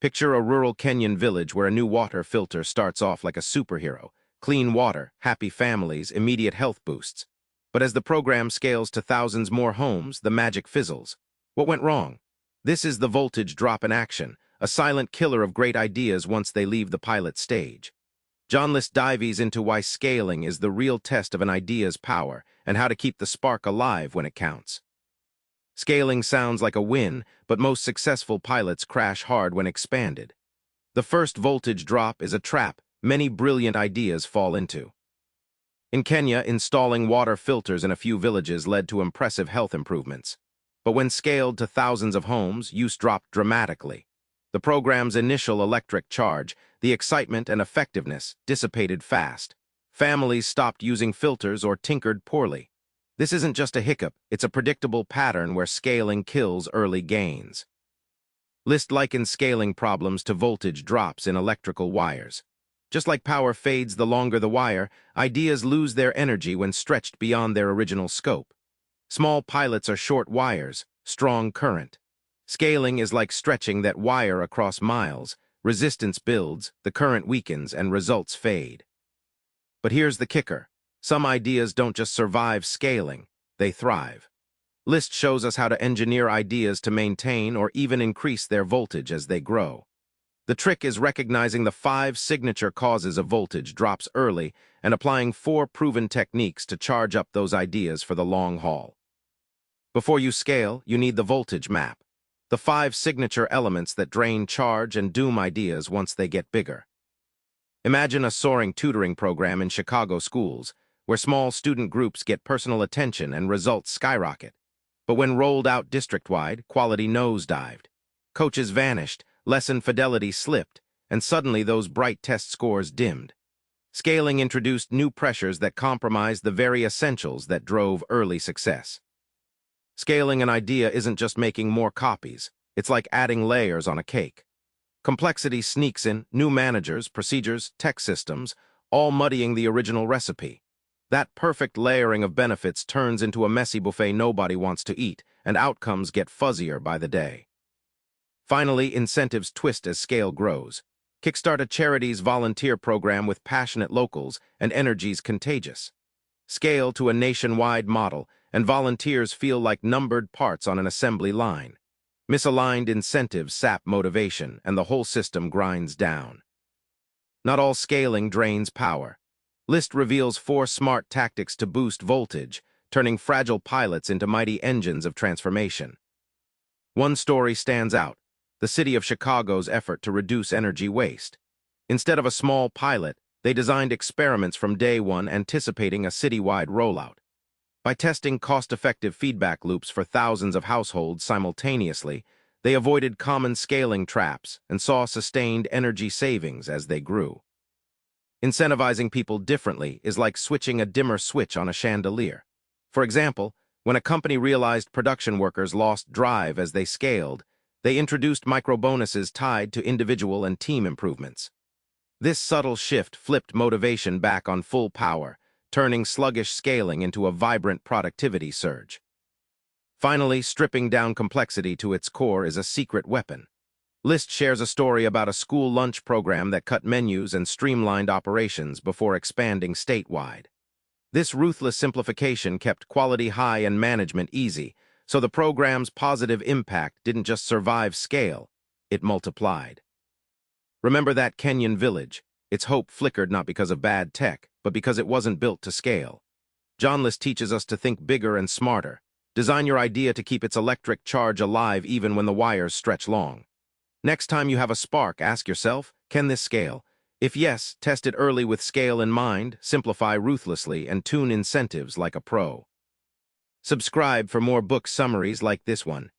Picture a rural Kenyan village where a new water filter starts off like a superhero. Clean water, happy families, immediate health boosts. But as the program scales to thousands more homes, the magic fizzles. What went wrong? This is the voltage drop in action, a silent killer of great ideas once they leave the pilot stage. John List dives into why scaling is the real test of an idea's power and how to keep the spark alive when it counts. Scaling sounds like a win, but most successful pilots crash hard when expanded. The first voltage drop is a trap many brilliant ideas fall into. In Kenya, installing water filters in a few villages led to impressive health improvements. But when scaled to thousands of homes, use dropped dramatically. The program's initial electric charge, the excitement and effectiveness, dissipated fast. Families stopped using filters or tinkered poorly. This isn't just a hiccup, it's a predictable pattern where scaling kills early gains. List likens scaling problems to voltage drops in electrical wires. Just like power fades the longer the wire, ideas lose their energy when stretched beyond their original scope. Small pilots are short wires, strong current. Scaling is like stretching that wire across miles. Resistance builds, the current weakens, and results fade. But here's the kicker. Some ideas don't just survive scaling, they thrive. List shows us how to engineer ideas to maintain or even increase their voltage as they grow. The trick is recognizing the 5 signature causes of voltage drops early and applying 4 proven techniques to charge up those ideas for the long haul. Before you scale, you need the voltage map, the 5 signature elements that drain charge and doom ideas once they get bigger. Imagine a soaring tutoring program in Chicago schools, where small student groups get personal attention and results skyrocket. But when rolled out district-wide, quality nosedived. Coaches vanished, lesson fidelity slipped, and suddenly those bright test scores dimmed. Scaling introduced new pressures that compromised the very essentials that drove early success. Scaling an idea isn't just making more copies, it's like adding layers on a cake. Complexity sneaks in, new managers, procedures, tech systems, all muddying the original recipe. That perfect layering of benefits turns into a messy buffet nobody wants to eat, and outcomes get fuzzier by the day. Finally, incentives twist as scale grows. Kickstart a charity's volunteer program with passionate locals, and energy's contagious. Scale to a nationwide model, and volunteers feel like numbered parts on an assembly line. Misaligned incentives sap motivation, and the whole system grinds down. Not all scaling drains power. List reveals 4 smart tactics to boost voltage, turning fragile pilots into mighty engines of transformation. One story stands out, the city of Chicago's effort to reduce energy waste. Instead of a small pilot, they designed experiments from day one anticipating a citywide rollout. By testing cost-effective feedback loops for thousands of households simultaneously, they avoided common scaling traps and saw sustained energy savings as they grew. Incentivizing people differently is like switching a dimmer switch on a chandelier. For example, when a company realized production workers lost drive as they scaled, they introduced micro-bonuses tied to individual and team improvements. This subtle shift flipped motivation back on full power, turning sluggish scaling into a vibrant productivity surge. Finally, stripping down complexity to its core is a secret weapon. List shares a story about a school lunch program that cut menus and streamlined operations before expanding statewide. This ruthless simplification kept quality high and management easy, so the program's positive impact didn't just survive scale, it multiplied. Remember that Kenyan village? Its hope flickered not because of bad tech, but because it wasn't built to scale. John List teaches us to think bigger and smarter. Design your idea to keep its electric charge alive even when the wires stretch long. Next time you have a spark, ask yourself, can this scale? If yes, test it early with scale in mind, simplify ruthlessly, and tune incentives like a pro. Subscribe for more book summaries like this one.